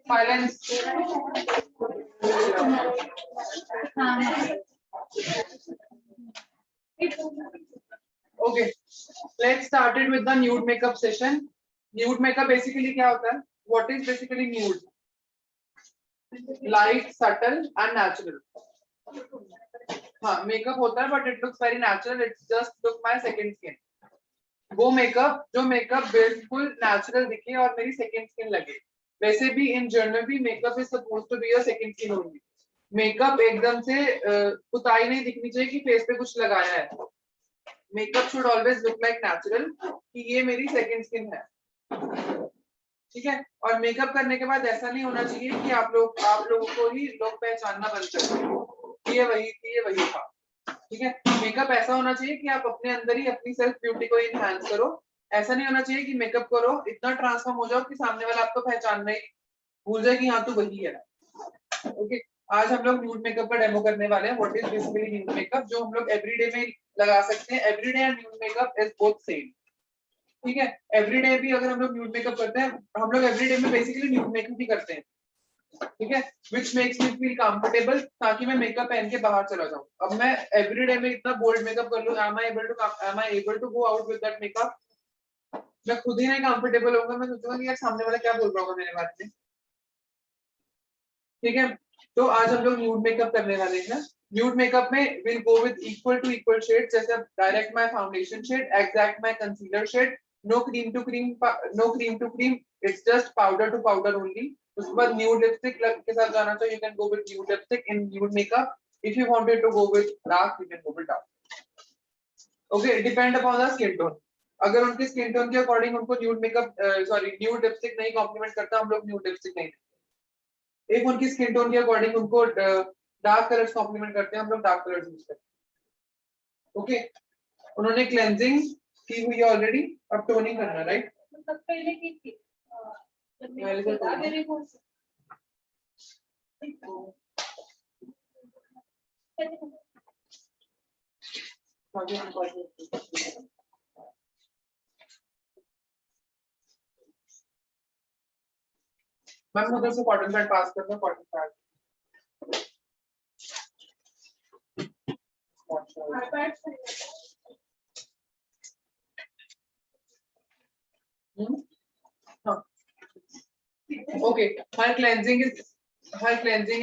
Silence. Okay, let's start it with the nude makeup session. Nude makeup basically क्या होता है? What is basically nude? Light, subtle and natural. हाँ, makeup होता है but it looks very natural. It's just look my second skin. वो makeup जो makeup बिल्कुल natural दिखे और मेरी सेकंड स्किन लगे. वैसे भी इन जनरल भी makeup is supposed to be your second skin only. Makeup एकदम से पुताई नहीं दिखनी चाहिए कि फेस पे कुछ लगाया है. Makeup should always look like natural कि ये मेरी सेकंड स्किन है. ठीक है. और मेकअप करने के बाद ऐसा नहीं होना चाहिए कि आप लोगों को ही लोग पहचानना बंद कर दें. ये वही था. ठीक है. मेकअप ऐसा होना चाहिए कि आप अपने अंदर ही अपनी सेल्फ ब्यूटी को इनहांस करो. ऐसा नहीं होना चाहिए कि मेकअप करो इतना ट्रांसफॉर्म हो जाओ कि सामने वाला आपको पहचानना ही भूल जाए कि हाँ तू वही है. ओके. आज हम लोग न्यूड मेकअप का डेमो करने वाले हैं. What is basically nude makeup जो हम लोग एवरीडे में लगा सकते हैं. Everyday and nude makeup is both same. ठीक है. एवरीडे भी अगर हम लोग न्यूड मेकअप करते हैं हम लोग एवरीडे में बेसिकली न्यूड मेकअप भी करते हैं. ठीक है. Which makes me feel comfortable ताकि मैं मेकअप पहन के बाहर चला जाऊं. अब मैं एवरीडे में इतना बोल्ड मेकअप कर लूं. am I able to go out with that makeup? मैं खुद ही नहीं कंफर्टेबल होऊंगा. मैं सोचूंगा कि यार सामने वाला क्या बोल रहा होगा मेरे बारे में. ठीक है. तो आज हम लोग न्यूड मेकअप करने वाले हैं. न्यूड मेकअप में will go with equal to equal shade. जैसे direct my foundation shade, exact my concealer shade, no cream to cream. It's just powder to powder only. उसके बाद न्यूड लिपस्टिक के साथ जाना चाहिए. You can go with nude lipstick in nude makeup. If you wanted to go with dark you can go with dark. Okay. Depend upon the skin tone. अगर उनके skin tone के according उनको nude makeup nude lipstick नहीं complement करता हम लोग nude lipstick नहीं. एक उनकी स्किन टोन के अकॉर्डिंग उनको डार्क कलर्स कॉम्प्लीमेंट करते हैं हम लोग डार्क कलर्स यूज करते हैं. ओके. उन्होंने क्लेंजिंग की हुई है ऑलरेडी. अब टोनिंग करना है राइट. पहले की थी. मैम उधर से कॉटन पैड पास करना. Cotton pad okay. Her cleansing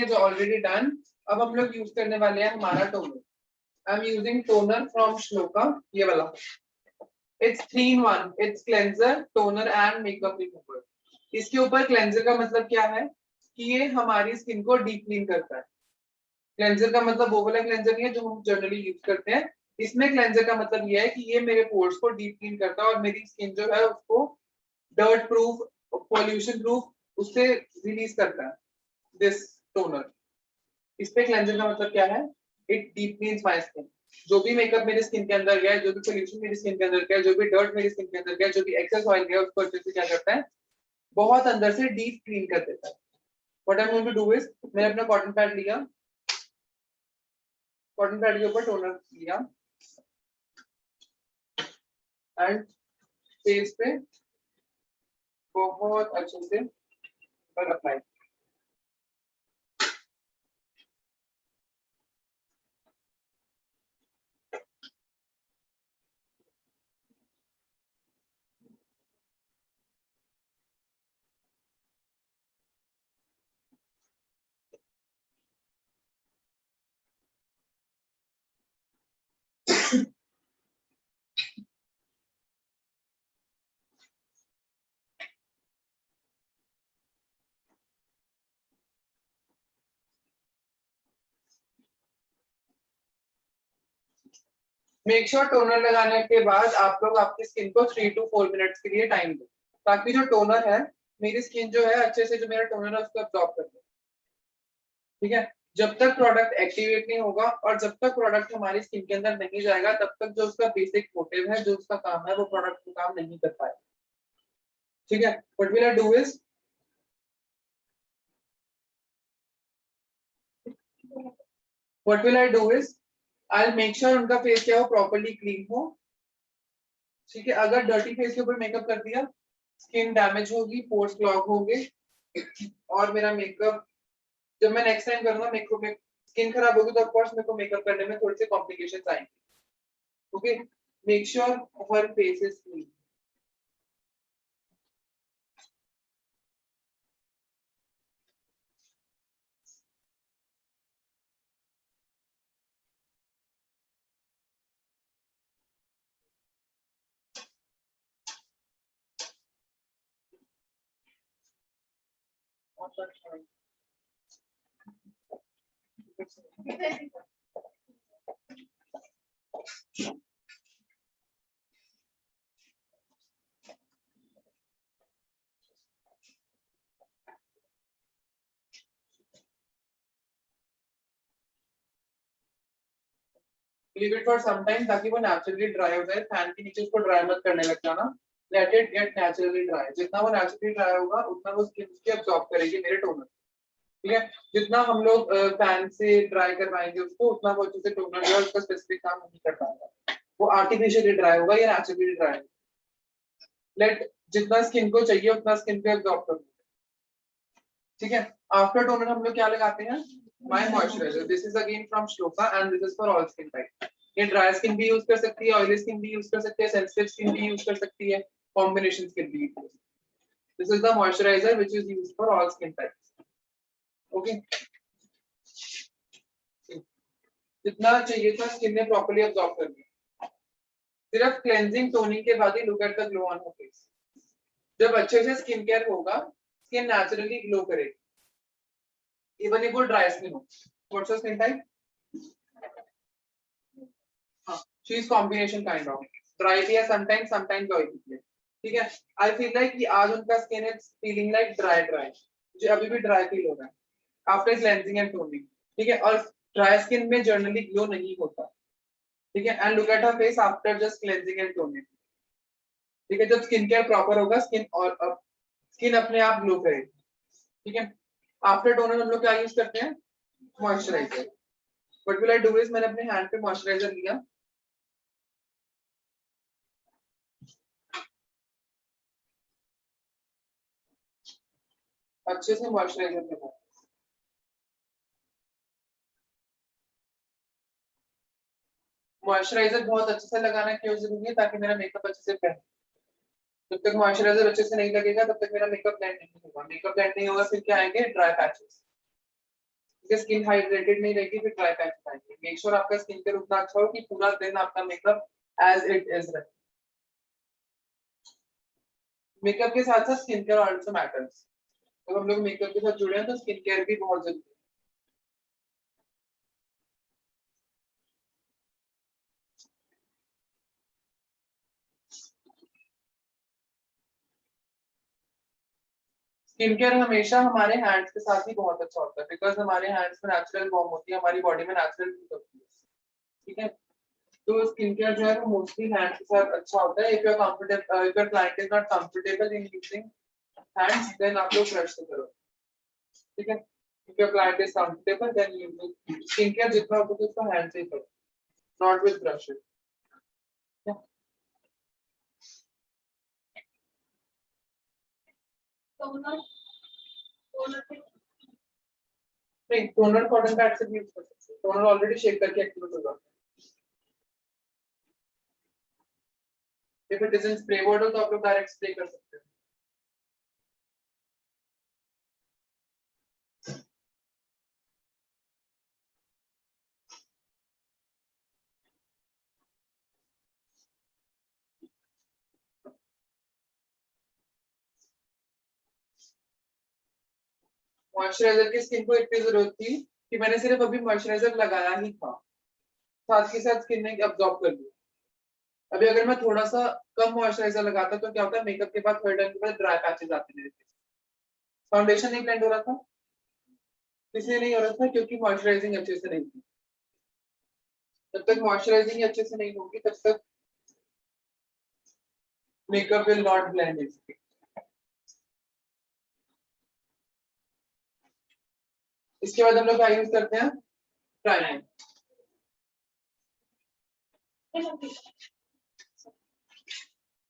is already done. अब हम लोग यूज करने वाले हैं हमारा toner. I am using toner from shloka. ये वाला. It's 3-in-1. It's cleanser, toner and makeup remover. इसके ऊपर क्लेंजर का मतलब क्या है कि ये हमारी स्किन को डीप क्लीन करता है. क्लेंजर का मतलब वो वाला क्लेंजर नहीं है जो हम जनरली यूज करते हैं. इसमें क्लेंजर का मतलब ये है कि ये मेरे पोर्स को डीप क्लीन करता है और मेरी स्किन जो है उसको डर्ट प्रूफ, पॉल्यूशन प्रूफ उससे रिलीज करता है. This toner. इस पे क्लेंजर का मतलब क्या है. It deep cleans my skin. जो भी मेकअप मेरी स्किन के अंदर गया है, जो भी पोल्यूशन मेरी स्किन के अंदर गया है, जो भी डर्ट मेरी स्किन के अंदर गया है, जो भी एक्सेस ऑयल गया है उसको अच्छे से क्या करता है बहुत अंदर से डीप क्लीन कर देता है. What I am going to do is मैंने अपना कॉटन पैड लिया. कॉटन पैड के ऊपर टोनर लिया एंड फेस पे बहुत अच्छे से अप्लाई. मेक श्योर टोनर लगाने के बाद आप लोग आपकी स्किन को 3 to 4 मिनट्स के लिए टाइम दो ताकि जो टोनर है मेरी स्किन जो है अच्छे से जो मेरा टोनर है उसको अब्सॉर्ब कर ले. ठीक है. जब तक प्रोडक्ट एक्टिवेट नहीं होगा और जब तक प्रोडक्ट हमारी स्किन के अंदर नहीं जाएगा तब तक जो उसका बेसिक मोटिव है जो उसका काम है वो प्रोडक्ट को काम नहीं कर पाएगा. ठीक है. What will I do is what will I do is I make sure उनका फेस क्या हो, प्रॉपर्ली क्लीन हो। ठीक है, अगर डर्टी फेस के ऊपर मेकअप कर दिया, स्किन डैमेज होगी, पोर्स क्लॉग होंगे, और मेरा मेकअप जब मैं नेक्स्ट टाइम करूंगा मेकअप में स्किन खराब होगी तो ऑफ कोर्स मेरे को मेकअप करने में थोड़े से कॉम्प्लिकेशंस आएंगे। Okay, make sure her face is clean. Leave it for some time ताकि वो नेचुरली ड्राई हो जाए। फैन के नीचे उसको ड्राई मत करने लग जाना, let it get naturally dry. जितना वो नेचुरली ड्राई होगा उतना वो स्किन की अब्सॉर्ब करेगी मेरे टोनर। ठीक है, जितना हम लोग फैन से ड्राई करवाएंगे उसको उतना वो अच्छे से टोनर जो है उसका स्पेसिफिक काम नहीं कर पाएगा, वो आर्टिफिशियली ड्राई होगा या नेचुरली ड्राई। लेट जितना स्किन को चाहिए उतना स्किन पे अब्सॉर्ब कर। ठीक है, आफ्टर टोनर हम लोग क्या लगाते हैं, my moisturiser. This is again from shloka and this is for all skin type. ये ड्राई स्किन भी यूज कर सकती है, ऑयली स्किन भी यूज कर सकती है, सेंसिटिव स्किन भी यूज कर सकती है, कॉम्बिनेशन स्किन भी यूज कर सकती है। This is the moisturiser which is used for all skin types. Okay, जितना चाहिए था स्किन ने प्रॉपर्ली अब्सॉर्ब कर लिया। सिर्फ क्लेंजिंग टोनिंग के बाद ही look at the glow on her face. जब अच्छे से स्किन केयर होगा स्किन नेचुरली ग्लो करेगी, इवन इफ वो ड्राई स्किन हो। What's your skin type? She is combination kind of, dry भी है समटाइम्स ऑयली भी है। ठीक है, आई फील लाइक कि आज उनका skin is feeling like dry dry, मुझे अभी भी ड्राई फील हो रहा है आफ्टर क्लेंजिंग एंड टोनिंग। ठीक है, और ड्राई स्किन में जनरली ग्लो नहीं होता। ठीक है, and look at her face after just cleansing and toning. ठीक है, जब स्किन केयर प्रॉपर होगा स्किन और स्किन अपने आप ग्लो करेगी। ठीक है, आफ्टर टोनर हम लोग क्या यूज करते हैं, moisturiser. What will I do is मैंने अपने हैंड पे मॉइस्चराइजर लिया, अच्छे से मॉइस्चराइजर लगाओ। मॉइस्चराइजर बहुत अच्छे से लगाना क्यों जरूरी है, ताकि मेरा मेकअप अच्छे से ब्लेंड। जब तक मॉइस्चराइजर अच्छे से नहीं लगेगा तब तक मेरा मेकअप ब्लेंड नहीं होगा। मेकअप ब्लेंड नहीं होगा फिर क्या आएंगे, ड्राई पैचेस। स्किन हाइड्रेटेड नहीं रहेगी फिर ड्राई पैचेस आएंगे। मेक श्योर आपका स्किन केयर उतना अच्छा हो कि पूरा दिन आपका मेकअप एज इट इज रहे। मेकअप के साथ साथ स्किन केयर ऑल्सो मैटर्स। जब हम लोग मेकअप के साथ जुड़े हैं तो स्किन केयर भी बहुत जरूरी है। स्किन केयर हमेशा हमारे हैंड्स के साथ ही बहुत अच्छा होता है, बिकॉज हमारे हैंड्स में नेचुरल वार्म होती है, हमारी बॉडी में नेचुरल हीट होती है। ठीक है, तो स्किन केयर जो है वो मोस्टली हैंड्स के साथ अच्छा होता है। If you are comfortable, if your client is not comfortable in using hands, then आप लोग ब्रश से करो। ठीक है, if your client is comfortable then you skin care जितना हो सके उसको हैंड से ही करो, नॉट विद ब्रशेस। नहीं, टोनर कॉटन पैड से भी यूज कर सकते हैं, टोनर ऑलरेडी शेक करके एक्टिवेट होगा। If it is in spray bottle तो आप लोग डायरेक्ट स्प्रे कर सकते हैं। मॉइस्चराइजर की स्किन को इतनी जरूरत थी कि मैंने सिर्फ अभी मॉइस्चराइजर लगाया ही था, साथ के साथ स्किन ने अब्सॉर्ब कर लिया। अभी अगर मैं थोड़ा सा कम मॉइस्चराइजर लगाता तो क्या होता है, मेकअप के बाद थोड़े टाइम के बाद ड्राई पैचेस आते मेरे फेस। फाउंडेशन नहीं ब्लेंड हो रहा था, इसलिए नहीं हो रहा था क्योंकि मॉइस्चराइजिंग अच्छे से नहीं थी। जब तक मॉइस्चराइजिंग अच्छे से नहीं होगी तब तक makeup will not blend it. इसके बाद हम लोग क्या यूज करते हैं, primer.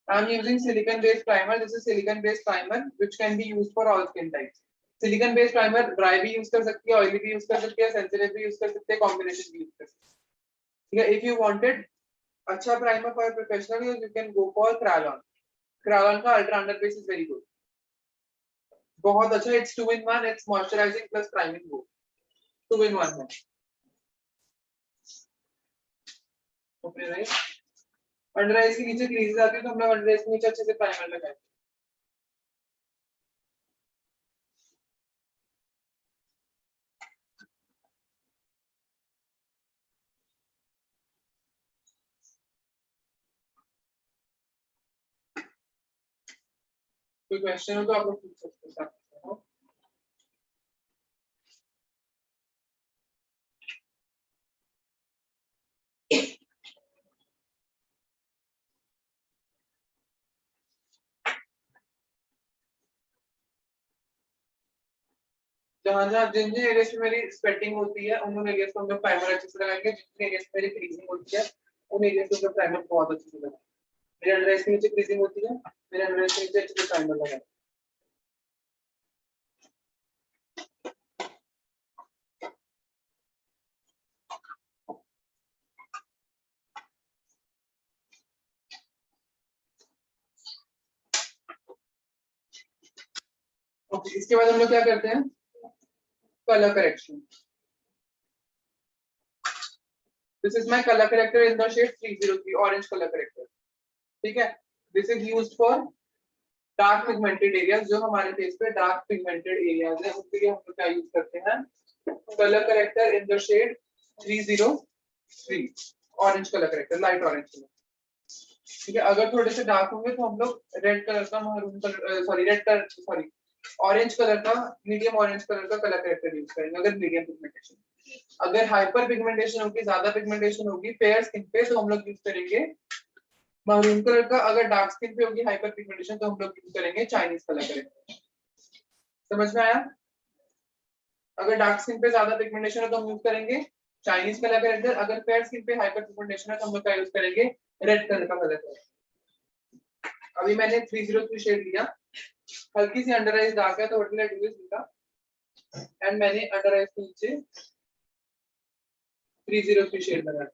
I'm using silicon based primer. This is silicon based primer which can be used for all skin types. Silicon based primer dry भी use कर सकती है, oily भी use कर सकती है, sensitive भी use कर सकते हैं, combination भी use कर सकते हैं. ठीक है, if you wanted अच्छा primer for professional use, you can go for Kryolan. Kryolan का ultra under base is very good. बहुत अच्छा, it's 2 in 1, it's moisturizing plus priming both. 2 in 1 है. Okay, right? अंडर आइज के नीचे creases आती है तो हम लोग अंडर आइज के नीचे अच्छे से प्राइमर लगाएं. कोई क्वेश्चन हो तो आप लोग पूछ सकते हो. जहां जिन जिन एरियाज में मेरी स्वेटिंग होती है उन एरियाज को हम लोग प्राइमर अच्छे से लगाएंगे. जिन एरियाज में मेरी क्रीजिंग होती है उन एरियाज को हम लोग प्राइमर बहुत अच्छे से लगाएंगे. मेरे अंडर आइज के नीचे क्रीजिंग होती है, मेरे अंडर आइज के नीचे अच्छे से प्राइमर लगाएंगे. ओके, इसके बाद हम लोग क्या करते हैं, colour correction. This is my colour corrector in the shade 303 orange colour corrector. ठीक है, this is used for dark pigmented areas. जो हमारे फेस पे डार्क पिगमेंटेड एरियाज है उसके लिए हम लोग क्या यूज करते हैं, colour corrector in the shade 303 orange colour corrector, light orange colour. ठीक है, अगर थोड़े से डार्क होंगे तो हम लोग रेड कलर का maroon colour sorry orange colour का, मीडियम ऑरेंज कलर का कलर करेक्टर यूज करेंगे अगर मीडियम पिगमेंटेशन. अगर हाइपर पिगमेंटेशन होगी, ज्यादा पिगमेंटेशन होगी फेयर स्किन पे तो हम लोग यूज करेंगे मरून कलर का. अगर डार्क स्किन पे होगी हाइपर पिगमेंटेशन तो हम लोग यूज करेंगे चाइनीज कलर करेक्टर. समझ में आया? अगर डार्क स्किन पे ज्यादा पिगमेंटेशन है तो हम यूज करेंगे चाइनीज कलर करेक्टर. अगर फेयर स्किन पे हाइपर पिगमेंटेशन है तो हम लोग क्या यूज करेंगे, रेड कलर का कलर करेक्टर. अभी मैंने 303 शेड लिया, हल्की सी अंडर आइज डार्क है तो what will I do is लिखा एंड मैंने अंडर आइज के नीचे 303 शेड लगाया.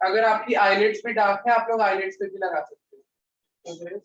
अगर आपकी आईलिड्स भी डार्क है आप लोग आईलिड्स पे भी लगा सकते हो.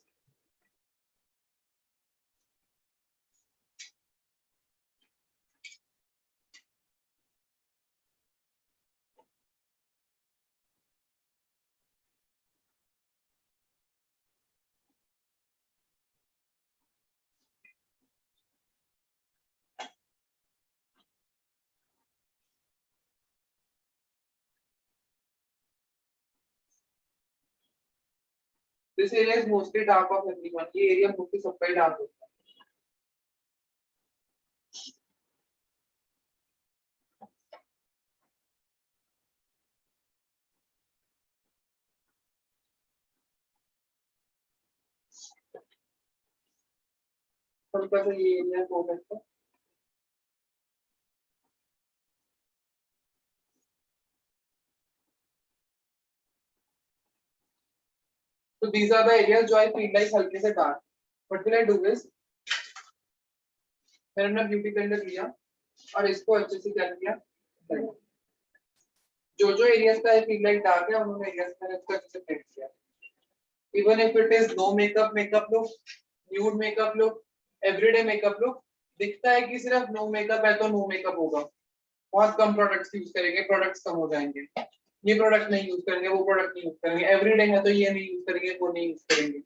This area is mostly dark of everyone. ये एरिया मोस्टली सबका ही डार्क होता है. सबका तो ये एरिया हो सकता है. So these are the areas जो I feel like हल्के से dark. What will I do is मैंने अपना ब्यूटी ब्लेंडर लिया और इसको अच्छे से क्या किया, जो जो एरियाज का आई फील लाइक डार्क है उन्होंने एरियाज मैंने इसको अच्छे से ब्लेंड किया. Even if it is no makeup look, nude makeup look, everyday makeup look, दिखता है कि सिर्फ नो मेकअप है तो नो मेकअप होगा. बहुत कम प्रोडक्ट्स यूज करेंगे, प्रोडक्ट्स कम हो जाएंगे. ये प्रोडक्ट नहीं यूज करेंगे, वो प्रोडक्ट नहीं यूज करेंगे. एवरीडे है तो ये नहीं यूज करेंगे, वो नहीं यूज करेंगे.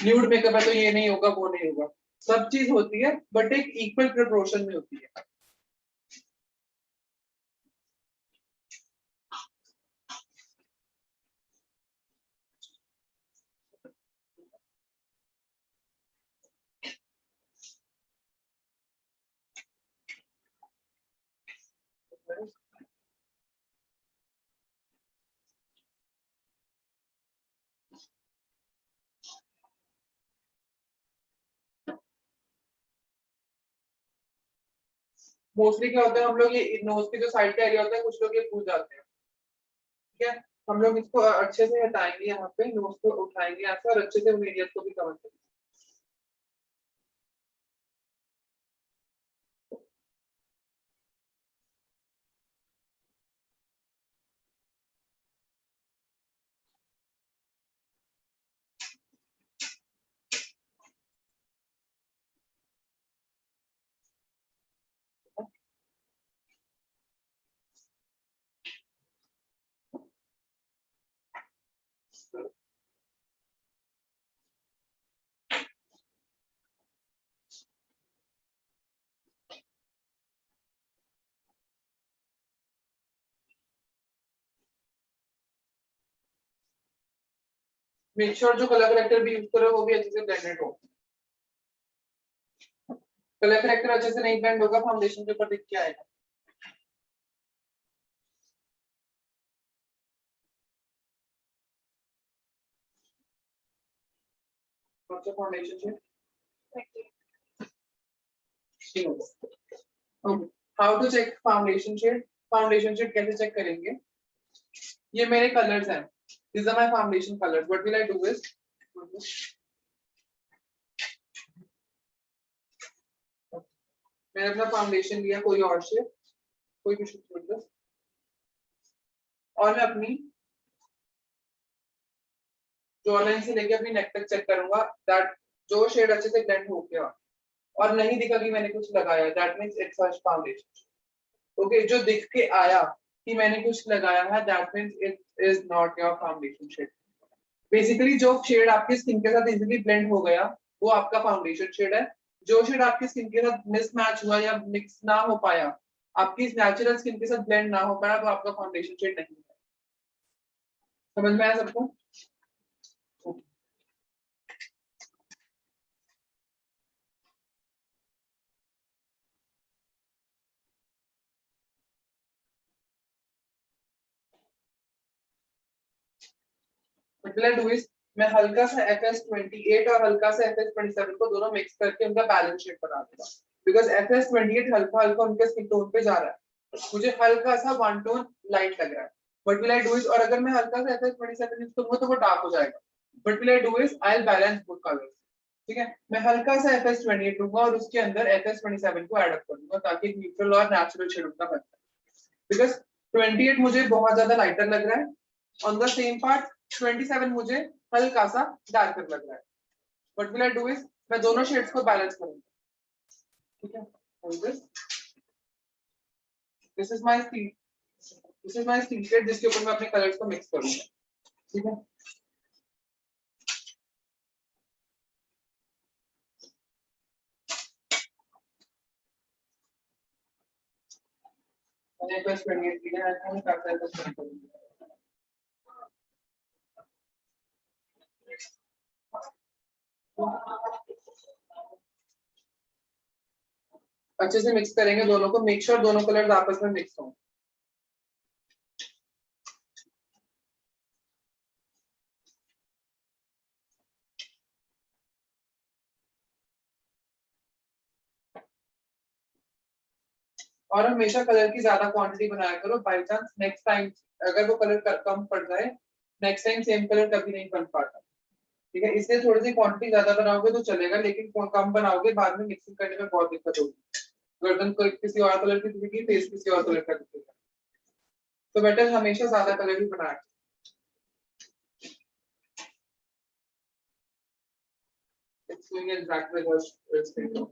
न्यूड मेकअप है तो ये नहीं होगा, वो नहीं होगा. सब चीज होती है बट एक इक्वल प्रोपोर्शन में होती है. मोस्टली क्या होता है, हम लोग ये नोज के जो साइड का एरिया होता है, कुछ लोग ये भूल जाते हैं। ठीक है, हम लोग इसको अच्छे से हटाएंगे, यहाँ पे नोज को उठाएंगे ऐसे और अच्छे से उन एरियाज को भी कवर करेंगे। मेक श्योर जो कलर करेक्टर भी यूज करो वो भी अच्छे से ब्लेंडेड हो। कलर करेक्टर अच्छे से नहीं ब्लेंड होगा, फाउंडेशन के ऊपर दिख के आएगा। कौन सा foundation shade? How to check foundation shade? Foundation shade कैसे चेक करेंगे? ये मेरे कलर्स हैं, these are my foundation colors. What will I do is, मैंने अपना फाउंडेशन लिया कोई और शेड, कोई भी शेड, और मैं अपनी जॉ लाइन से लेके अपनी नेक तक चेक करूंगा दैट जो शेड अच्छे से ब्लेंड हो गया और नहीं दिखा कि मैंने कुछ लगाया, that means it's a foundation. Okay, जो दिख के आया कि मैंने कुछ लगाया है, that means it is not your foundation shade. Basically जो शेड आपकी स्किन के साथ इजीली ब्लेंड हो गया वो आपका फाउंडेशन शेड है। जो शेड आपकी स्किन के साथ मिसमैच हुआ या मिक्स ना हो पाया, आपकी नेचुरल स्किन के साथ ब्लेंड ना हो पाया, तो आपका फाउंडेशन शेड नहीं है। समझ में आया सबको? मैं हल्का सा FS28 और हल्का सा FS27 को दोनों मिक्स करके उनका बैलेंस शेड बना दूंगा, बिकॉज FS28 हल्का हल्का उनके स्किन टोन पे जा रहा है, मुझे हल्का सा वन टोन लाइट लग रहा है। But will I do is, और अगर मैं हल्का सा FS27 यूज करूंगा तो वो डार्क हो जाएगा। But will I do is, I will balance both colours. ठीक है, मैं हल्का सा FS28 लूंगा और उसके अंदर FS27 को ऐड अप कर दूंगा ताकि एक न्यूट्रल और नेचुरल शेड उनका बन जाए। बिकॉज 28 मुझे बहुत ज्यादा लाइटर लग रहा है, ऑन द सेम पार्ट 27 मुझे हल्का सा डार्कर लग रहा है। What will I do is, मैं दोनों शेड्स को बैलेंस करूंगा। ठीक है, this is my steel, this is my steel shade जिसके ऊपर मैं अपने कलर्स को मिक्स करूंगा। ठीक है, मैंने प्लस 28 लिया है, मैं करता है प्लस 28। अच्छे से मिक्स करेंगे दोनों को, मेक श्योर दोनों कलर्स आपस में मिक्स हों। और हमेशा कलर की ज्यादा क्वांटिटी बनाया करो, बाय चांस नेक्स्ट टाइम अगर वो कलर कम पड़ जाए, नेक्स्ट टाइम सेम कलर कभी नहीं बन पाता। ठीक है, इसलिए थोड़ी सी क्वांटिटी ज्यादा बनाओगे तो चलेगा, लेकिन कम बनाओगे बाद में मिक्सिंग करने में बहुत दिक्कत होगी। गर्दन को किसी और कलर की दिखेगी, फेस किसी और कलर का दिखेगा, तो बेटर हमेशा ज्यादा कलर ही बनाए। It's doing exactly what it's doing.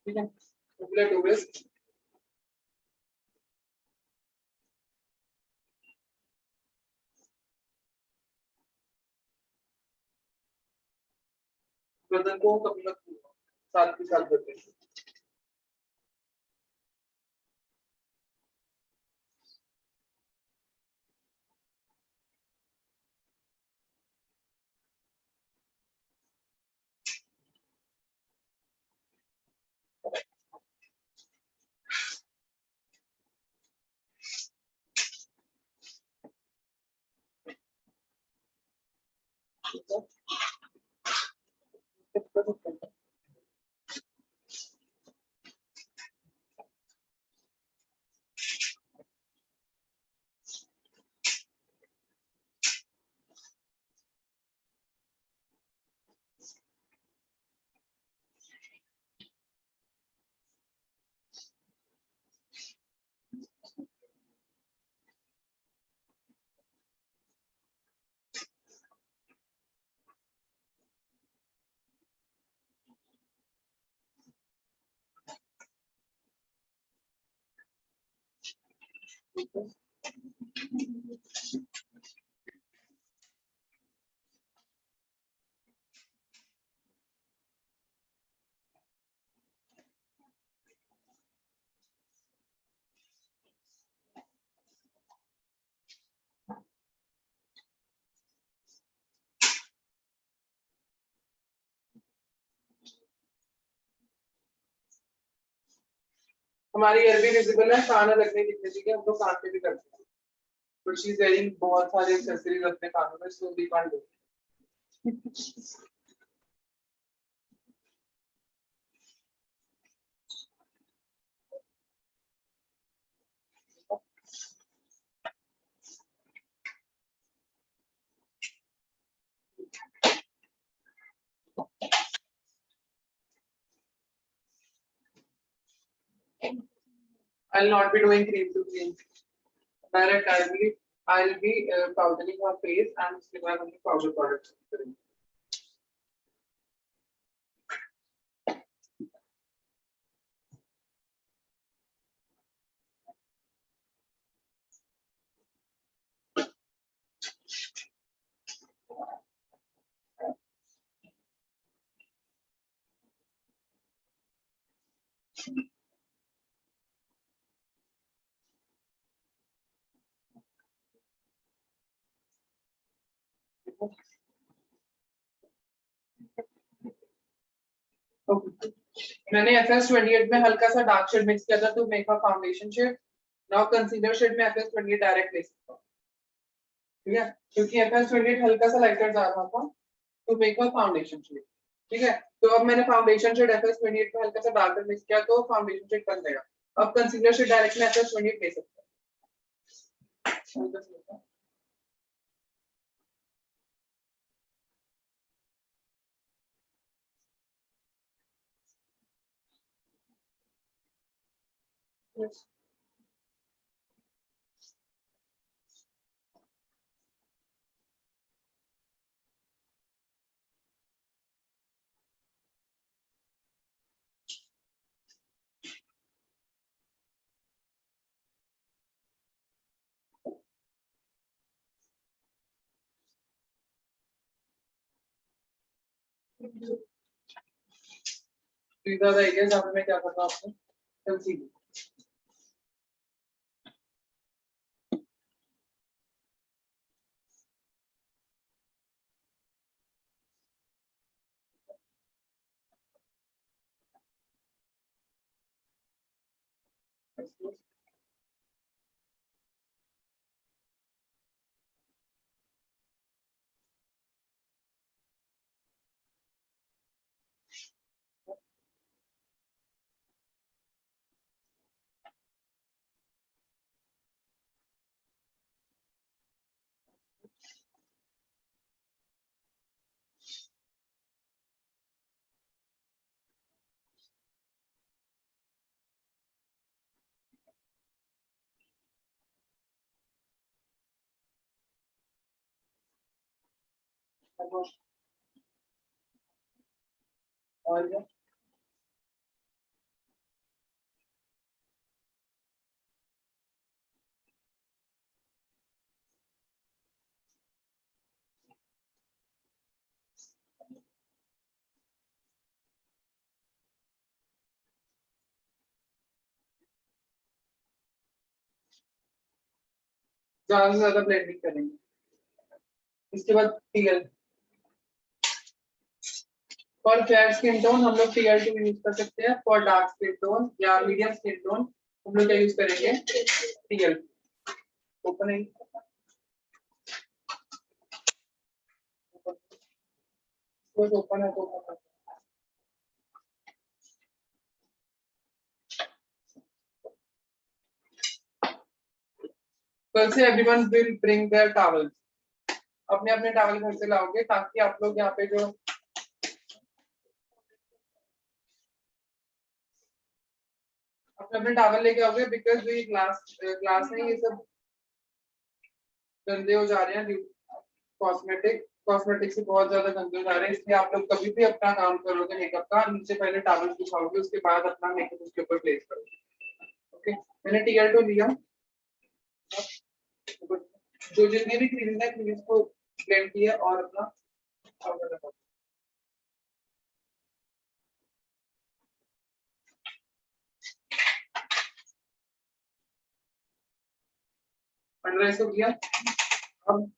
ठीक है, अगला टू इज, गर्दन को कभी मत छूओ, साथ के साथ गर्दन। हमारी ईयर भी विजिबल है, कान अलग नहीं दिखने चाहिए, हम लोग कान पे भी करते हैं, बट शी इज वेयरिंग बहुत सारे एक्सेसरीज अपने कानों में, so we can't do. I'll not be doing cream to cream. Direct, I'll be powdering her face and उसके बाद हम powder products करेंगे. Okay. मैंने FS28 में हल्का सा डार्क शेड मिक्स किया था to make a foundation shade. Now concealer shade में FS28 डायरेक्ट ले सकता हूँ, ठीक है, क्योंकि FS28 हल्का सा लाइटर जा रहा था to make a foundation shade. ठीक है, तो अब मैंने फाउंडेशन शेड FS28 में हल्का सा डार्कर मिक्स किया तो फाउंडेशन शेड बन गया. अब कंसीलर शेड डायरेक्ट में FS28 ले सकते हैं. Yes. These are the areas जहाँ पे मैं क्या करता हूँ आपको कंसीलर. और क्या ज्यादा से ज्यादा ब्लेंडिंग करेंगे. इसके बाद TL for fair skin tone हम लोग टीएल2 यूज कर सकते हैं. फॉर डार्क स्किन टोन या मीडियम स्किन टोन हम लोग क्या यूज करेंगे टीएल. ओपन है ओपन है तो ओपन है. कल से everyone will bring their towels. अपने अपने टॉवल घर से लाओगे ताकि आप लोग यहाँ पे जो अपने टॉवल लेके आओगे बिकॉज ये ग्लास नहीं, ये सब गंदे हो जा रहे हैं. कॉस्मेटिक से बहुत ज्यादा गंदे हो जा रहे हैं, इसलिए आप लोग कभी भी अपना काम करोगे मेकअप का नीचे पहले टॉवल बिछाओगे, उसके बाद अपना मेकअप उसके ऊपर प्लेस करोगे. ओके, मैंने टीएल2 लिया. जो जितने भी क्रीम है क्रीम्स को ब्लेंड किया और अपना पाउडर लगा। अंडर इसको किया। अब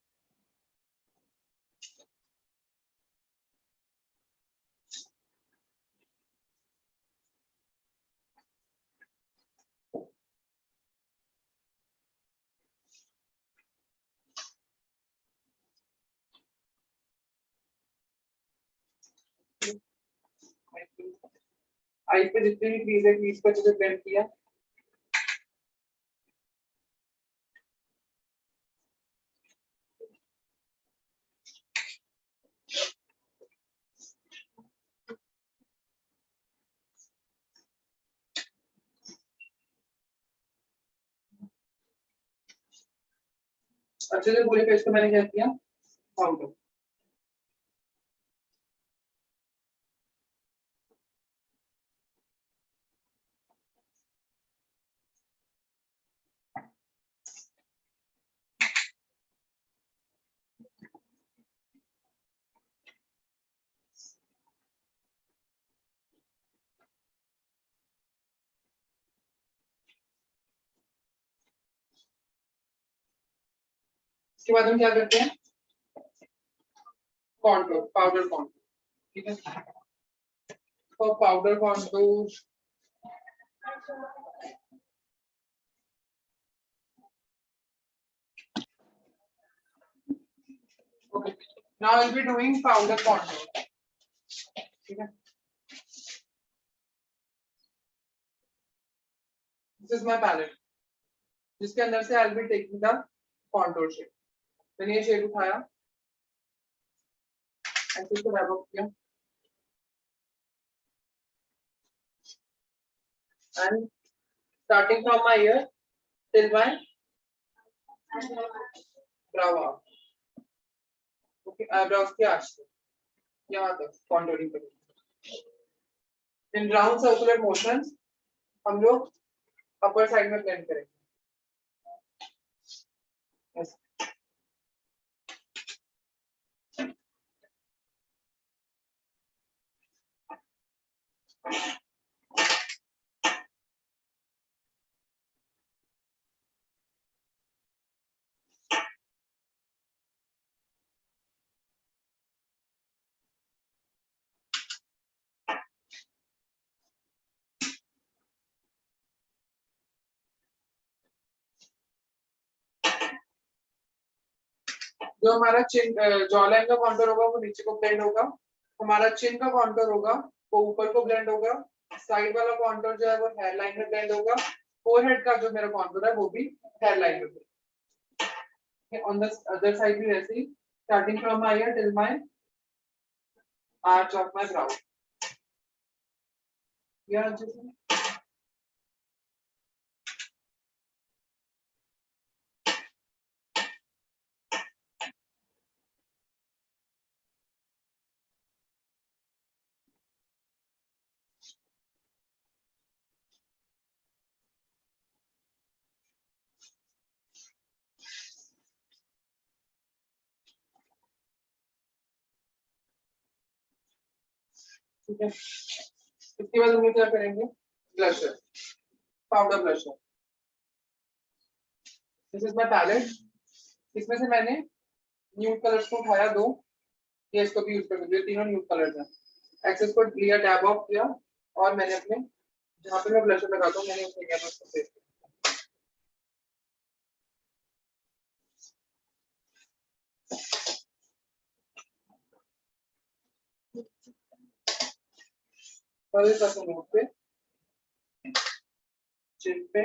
आइस पे जितने भी क्रीज है क्रीज को अच्छे से ब्लेंड किया। अच्छे से पूरे पेस्ट को मैंने क्या किया पाउडर। इसके बाद हम क्या करते हैं कॉन्टूर पाउडर कॉन्टूर। ठीक है तो powder contour okay now I'll be doing powder contour। ठीक है this is my palette जिसके अंदर से I'll be taking the contour shade। मैंने ये शेड उठाया ऐसे इसको रैप अप किया and starting from my ear till my brow arch। okay eyebrows के arch से यहाँ तक contouring करेंगे। in round circular motions हम लोग अपर साइड में ब्लेंड करेंगे। yes. जो हमारा चिन जॉ लाइन का कॉन्टूर होगा वो नीचे को ब्लेंड होगा। हमारा चिन का कॉन्टूर होगा वो ऊपर को ब्लेंड होगा। साइड वाला कॉन्टूर जो है वो हेयर लाइन में ब्लेंड होगा। फोरहेड का जो मेरा कॉन्टूर है वो भी हेयर लाइन में। ऑन द अदर साइड भी वैसे ही starting from my ear till my arch of my brow. या जैसे ठीक है इसके बाद हम लोग क्या करेंगे blusher powder blusher. This is my palette इसमें से मैंने न्यूड कलर्स को उठाया दो ये इसको भी यूज कर सकते हो तीनों न्यूड कलर्स हैं। एक्सेस को लिया टैब ऑफ किया और मैंने अपने जहां पे मैं ब्लशर लगाता हूँ मैंने उसमें क्या उसको पेस्ट नोट पे चिन पे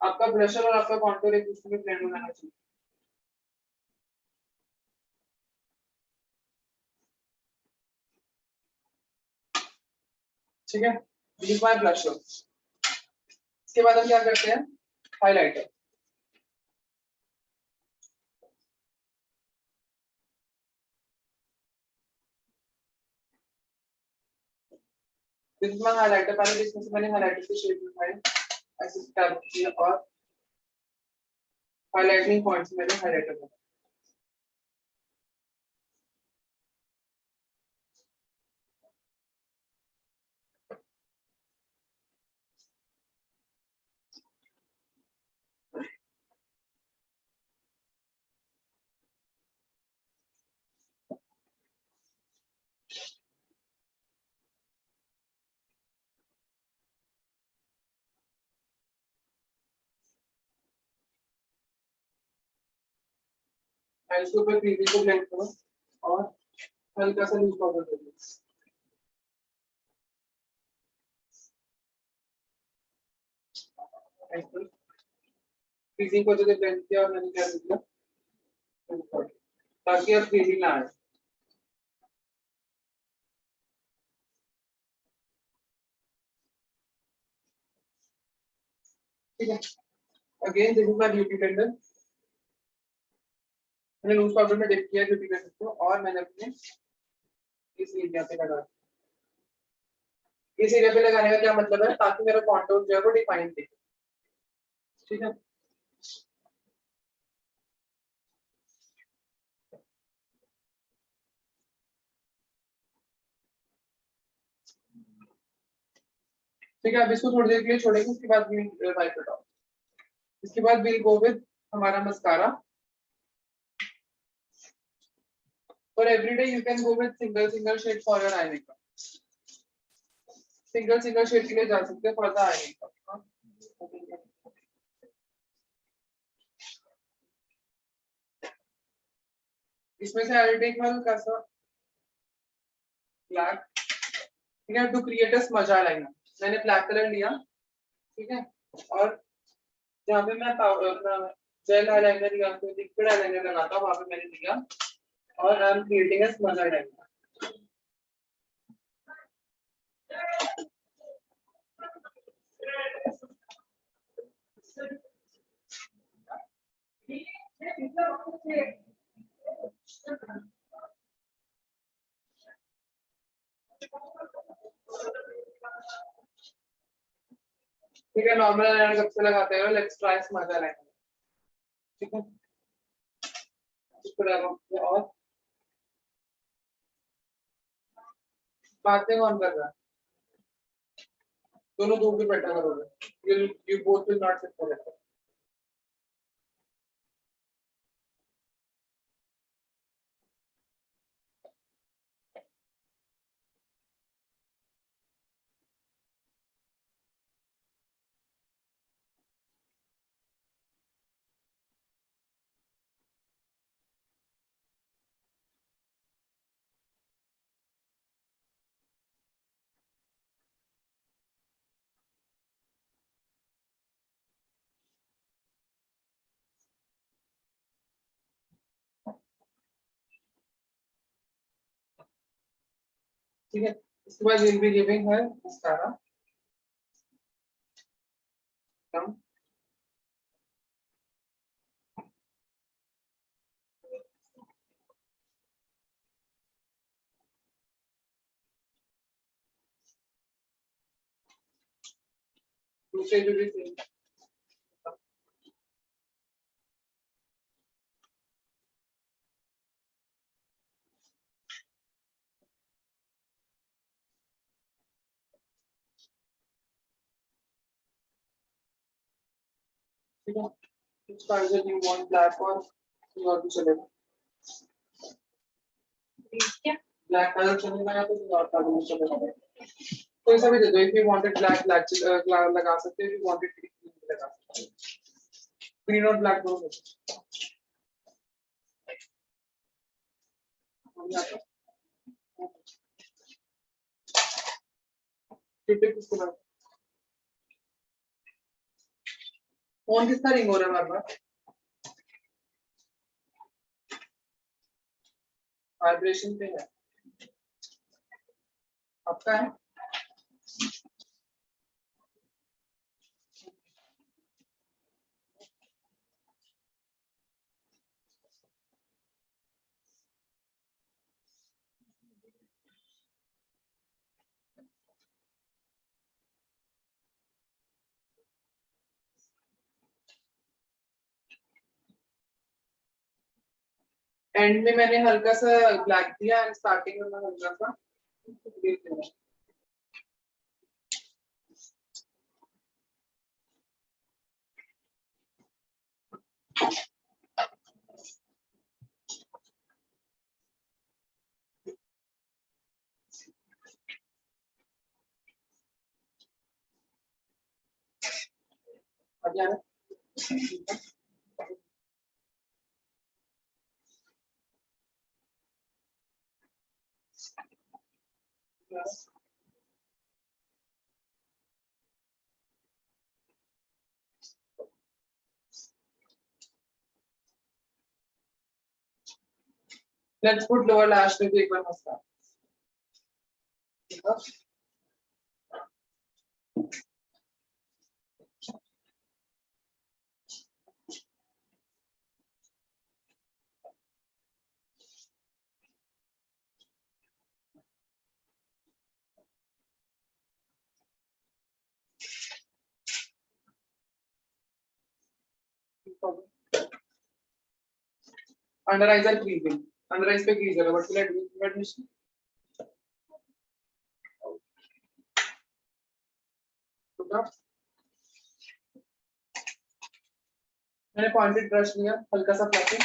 आपका ब्लशर और आपका कॉन्टूर एक दूसरे में ब्लेंड होना चाहिए। ठीक है दिस माय ब्लशर। इसके बाद हम क्या करते हैं highlighter. This is my highlighter palette, इसमें से मैंने हाइलाइटर के शेड उठाए, ऐसे टैप किया और हाइलाइटिंग पॉइंट्स मैंने हाइलाइटर किया। इसके ऊपर क्रीमी को ब्लेंड करो और हल्का सा लूज पाउडर दे दो। क्रीजिंग को जो ब्लेंड किया और मैंने क्या किया ताकि अब क्रीजिंग ना आए। ठीक है, again this is my beauty blender. मैंने लूज पाउडर में डिप किया ब्यूटी ब्लेंडर को और मैंने अपने इस एरिया पे लगा। इस एरिया पे लगाने का क्या मतलब है, ताकि मेरा कॉन्टूर जो है वो डिफाइन दिखे। ठीक है, ठीक है, अब इसको थोड़ी देर के लिए छोड़ेंगे, उसके बाद वील वाइप इट ऑफ। इसके बाद वील गो विद हमारा mascara. For every day you can go with single shade for your eye makeup. Single shade के लिए जा सकते हैं फॉर द आई मेकअप। इसमें से आई विल टेक हल्का सा ब्लैक। ठीक है, to create a smudge eyeliner मैंने ब्लैक कलर लिया। ठीक है, और जहाँ पे मैं अपना जेल आईलाइनर या फिर लिक्विड आईलाइनर लगाता हूँ वहां पे मैंने लिया और I am creating a smudge eyeliner. ठीक है, नॉर्मल आईलाइनर कब से लगाते हो, लेट्स ट्राई स्मज आईलाइनर। ठीक है, इसको लगाओ और बातें कौन कर रहा है, दोनों दूर भी बैठा करोगे, you both will not sit together. ठीक है, इसके बाद will be giving her mascara कम। दूसरे जो भी सेम। ठीक है, कुछ कार्जन यू वांट ब्लैक और भी चलेगा। ब्लैक कलर चलेगा या तो और कलर चलेगा, कोई सा भी दे दो। If you wanted black black लगा सकते हो, इफ यू वांटेड ग्रीन लगा सकते हो, ग्रीन और ब्लैक दोनों। फोन किसका रिंग हो रहा है बार बार, वाइब्रेशन पे है आपका है। एंड में मैंने हल्का सा ब्लैक दिया एंड स्टार्टिंग में मैं हल्का सा ग्रीन दिया। Let's put lower lash में भी एक बार मस्का। Under eyes are creasing. Under eyes पे crease है, but let me see. मैंने पॉइंटेड ब्रश लिया, हल्का सा fluffy.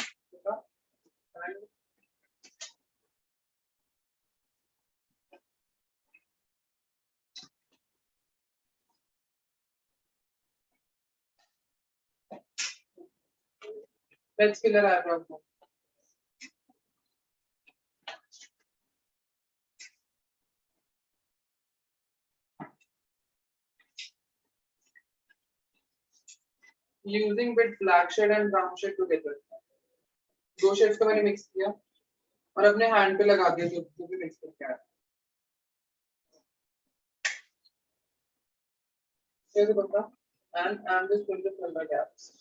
Let's fill our eyebrows now. Using with black shade and brown shade together. दो शेड्स को मैंने मिक्स किया और अपने हैंड पे लगा दिया, जो भी मिक्स करके आया। कैसे बता? And I'm just going to fill the gaps.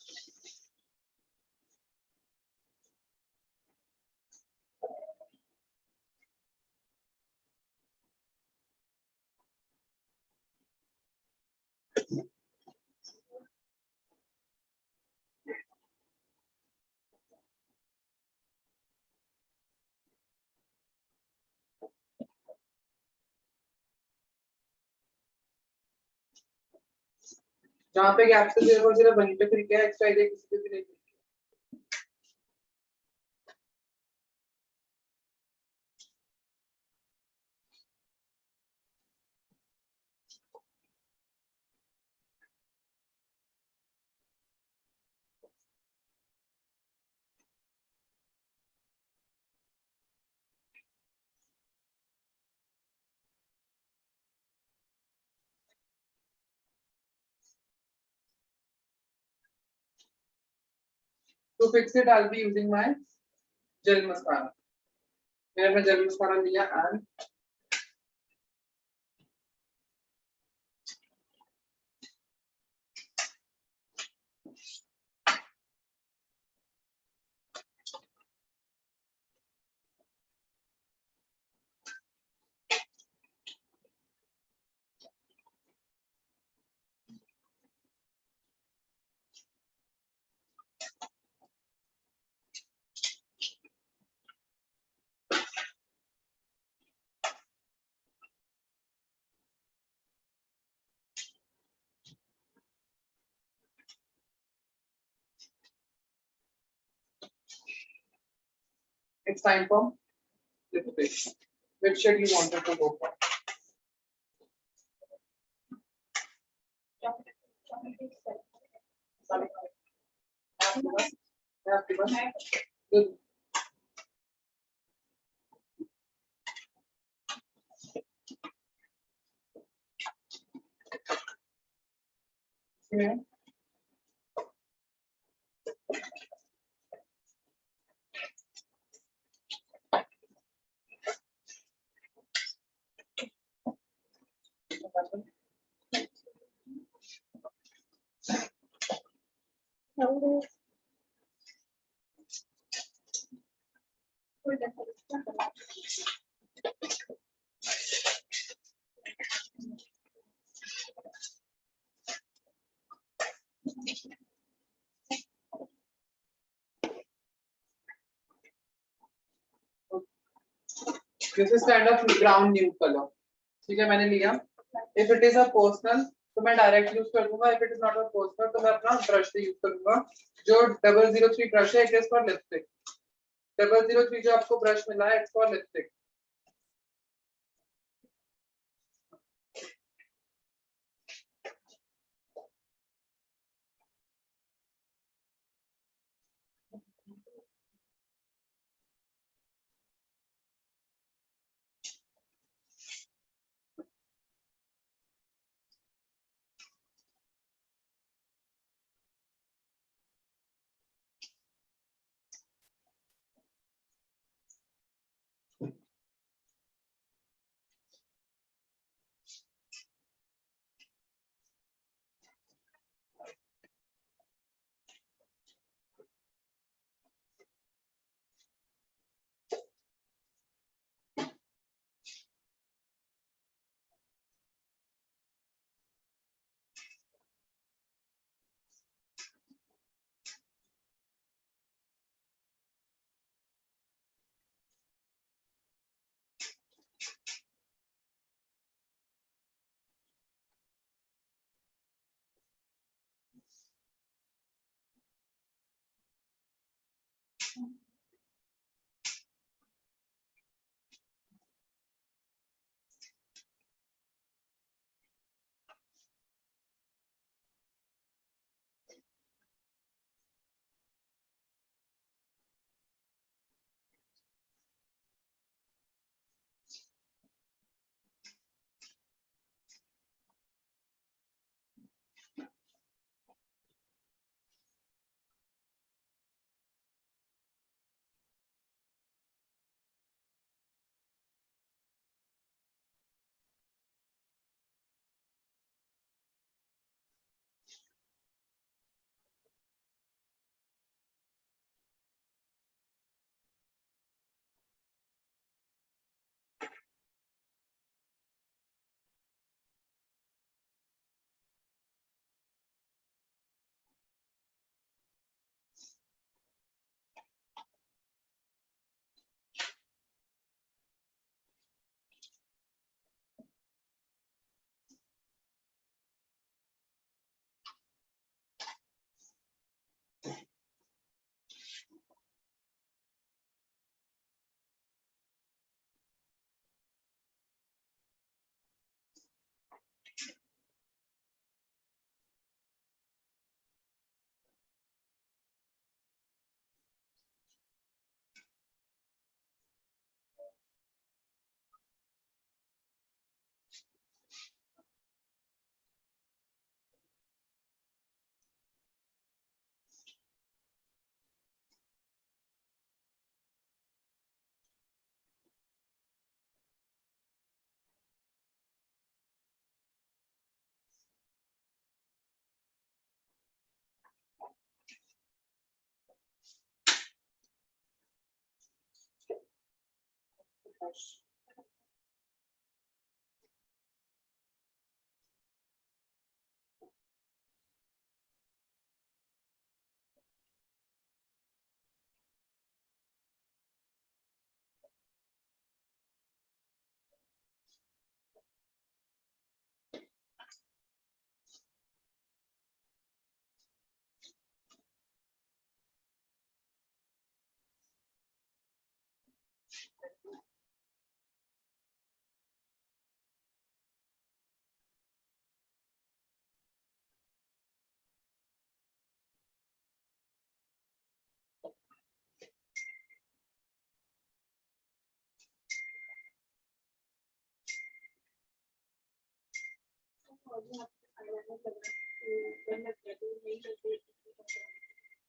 जहाँ पे गैप से सिर्फ वहीं पे फिर क्या एक्स्ट्रा आइडिया किसी पे भी नहीं। To fix it, I'll be using my gel mascara. Here मैं gel mascara लिया and it's time for lipstick. Which shade you wanted to go for? Good. Yeah. This is kind of brown nude colour. ठीक है, मैंने लिया। If it is a personal तो मैं direct use कर दूंगा, if it is not a personal तो मैं अपना ब्रश से यूज करूंगा। जो 003 ब्रश है, इट इज फॉर लिपस्टिक। 003 जो आपको ब्रश मिला है, इट्स फॉर लिपस्टिक।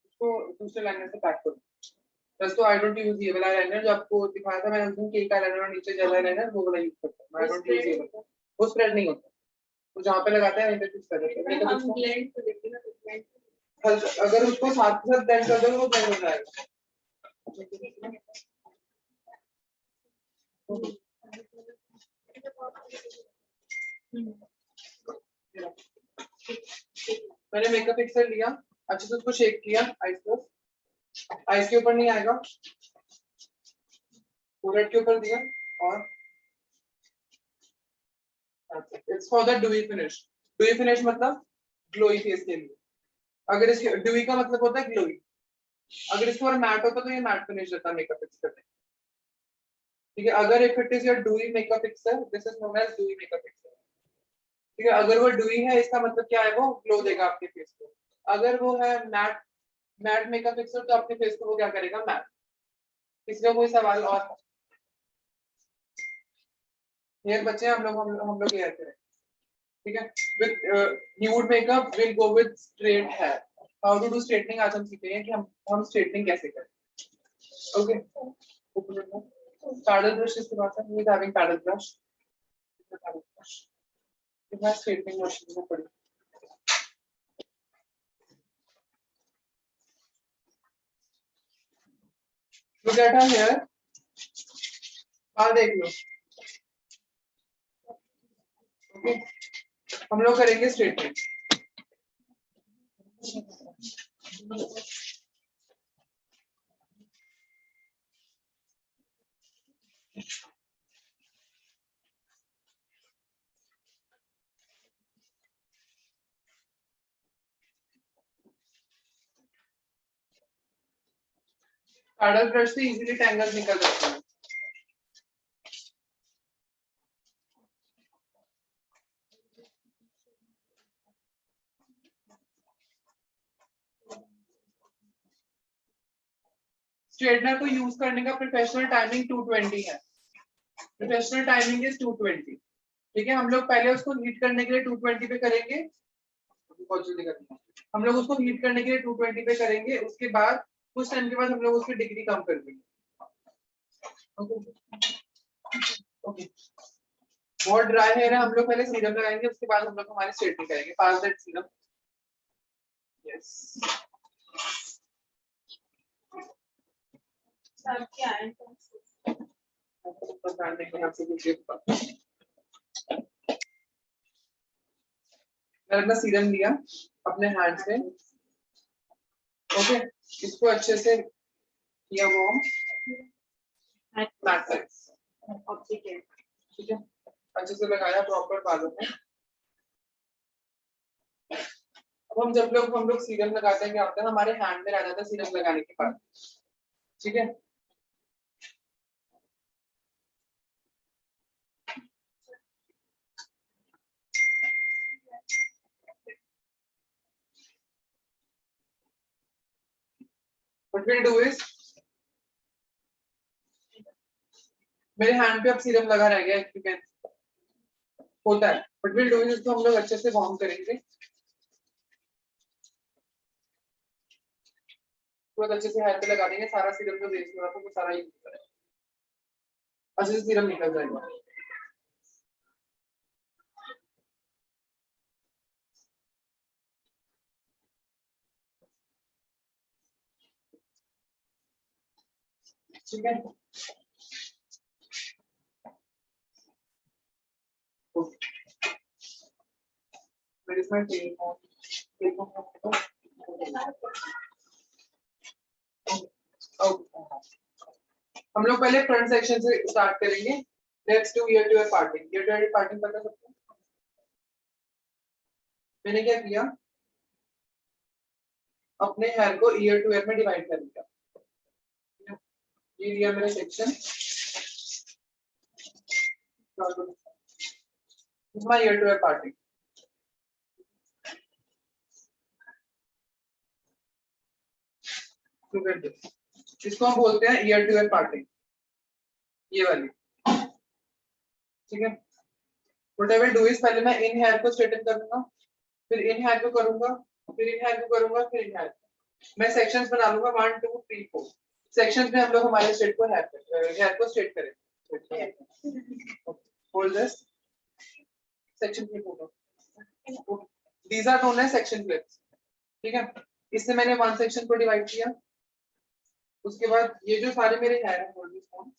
इसको दूसरे लाइनर से पैक करो। दोस्तों आई डोंट यूज ये वाला लाइनर जो आपको दिखाया था मैंने, उस दिन केक का लाइनर और नीचे जेल लाइनर, वो वाला यूज करता हूं। आई डोंट यूज ये वाला, वो स्प्रेड नहीं होता। तो जहां पे लगाते हैं वहीं पे फिक्स कर देते हैं। हम ब्लेंड कर देते हैं ना, अगर उसको साथ साथ ब्लेंड कर दो वो ब्लेंड हो जाएगा। मैंने मेकअप फिक्सर लिया, अच्छे से उसको शेक किया, आइस के ऊपर नहीं आएगा, फोरहेड के ऊपर दिया, और it's for the dewy finish. Dewy finish मतलब ग्लोई फेस के लिए। अगर इसके ड्यूई का मतलब होता है ग्लोई, अगर इसके ऊपर मैट होता तो ये मैट फिनिश रहता मेकअप फिक्सर में। ठीक है, अगर if it is your dewy makeup fixer, this is known as dewy makeup fixer. ठीक है, अगर वो ड्यूई है इसका मतलब क्या है, वो ग्लो देगा आपके फेस को। अगर वो है मैट मैट मेकअप फिक्सर तो आपके फेस को वो क्या करेगा, मैट। इसका कोई सवाल और? हेयर बच्चे हम लोग हेयर करें। ठीक है, with nude makeup will go with straight hair. How to do straightening आज हम सीखेंगे कि हम स्ट्रेटनिंग कैसे करें। ओके, पैडल ब्रश इसके पास है, he is having paddle brush. मैं स्ट्रेटनिंग मशीन में पड़ी। लुक एट हर हेयर, बाल देख लो। ओके, हम लोग करेंगे स्ट्रेटनिंग। पैडल ब्रश से इजीली टैंगल्स निकल जाते हैं। स्ट्रेटनर को यूज करने का प्रोफेशनल टाइमिंग 220 है। Professional timing is 220। ठीक है, हम लोग पहले उसको हीट करने के लिए 220 पे करेंगे। बहुत जल्दी करेंगे, हम लोग उसको हीट करने के लिए 220 पे करेंगे। उसके बाद कुछ टाइम के बाद हम लोग उसकी डिग्री कम कर देंगे। ओके, बहुत ड्राई हेयर है, हम लोग पहले सीरम लगाएंगे, उसके बाद हम लोग हमारी स्ट्रेटनिंग करेंगे। पास दैट सीरम। यस, सर क्या है बताने के यहाँ से कुछ मैंने अपना सीरम लिया अपने हैंड से। ओके, इसको अच्छे से किया वार्म। ठीक है, अच्छे से लगाया प्रॉपर बालों में। अब हम लोग सीरम लगाते हैं, क्या होता है हमारे हैंड में रह जाता है सीरम लगाने के बाद। ठीक है, what we'll do is, मेरे हैंड पे अब सीरम लगा रह गया है, होता है, बट विल डू इज इसको हम लोग अच्छे से वार्म करेंगे। बहुत अच्छे से हेयर पे लगा देंगे, सारा सीरम जो वेस्ट हो रहा था वो सारा ही अच्छे से सीरम निकल जाएगा। ठीक है, मेरे इसमें हम लोग पहले फ्रंट सेक्शन से स्टार्ट करेंगे। Let's do ear to ear parting. Ear to ear parting पता सबको? मैंने क्या किया, अपने हेयर को ईयर टू ईयर में डिवाइड कर दिया। ये लिया मेरा section, my ear to ear parting. इसको हम बोलते हैं ईयर टू ईयर पार्टिंग, ये वाली। ठीक है, what I will do is, पहले मैं इन हेयर को स्ट्रेटन करूंगा, फिर इन हेयर को करूंगा, फिर इन हेयर को करूंगा, फिर इन हेयर। मैं सेक्शंस बना लूंगा 1 2 3 4 सेक्शंस में हम लोग हमारे स्ट्रेट को हेयर को स्ट्रेट करेंगे। होल्ड दिस सेक्शन क्लिप होगा, these are known as section clips. ठीक है, इससे मैंने वन सेक्शन को डिवाइड किया। उसके बाद ये जो सारे मेरे हेयर हैं, होल्ड दिस फोन,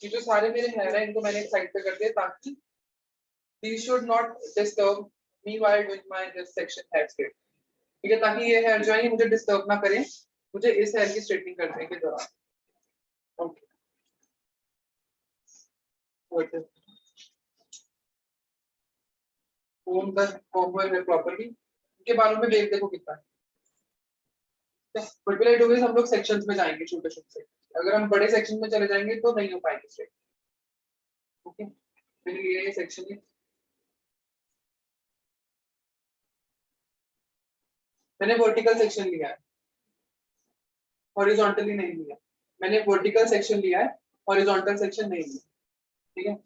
ये जो सारे मेरे हेयर हैं इनको मैंने एक साइड पे कर दिया ताकि these should not disturb me while doing my this section hair straight। ठीक है, ताकि ये हेयर जो है ये मुझे डिस्टर्ब ना करें मुझे इस हेयर की स्ट्रेटनिंग करने के दौरान। ओके, फोन का कॉम्बो है प्रॉपर्ली, इनके बालों में वेव देखो कितना है। But will I do is हम लोग सेक्शंस में जाएंगे छोटे छोटे से, अगर हम बड़े सेक्शन में चले जाएंगे तो नहीं हो पाएंगे स्ट्रेट। ओके मैंने लिया ये सेक्शन ही, मैंने वर्टिकल सेक्शन लिया है, हॉरिजॉन्टली नहीं लिया। मैंने वर्टिकल सेक्शन लिया है, हॉरिजॉन्टल सेक्शन नहीं लिया। ठीक है,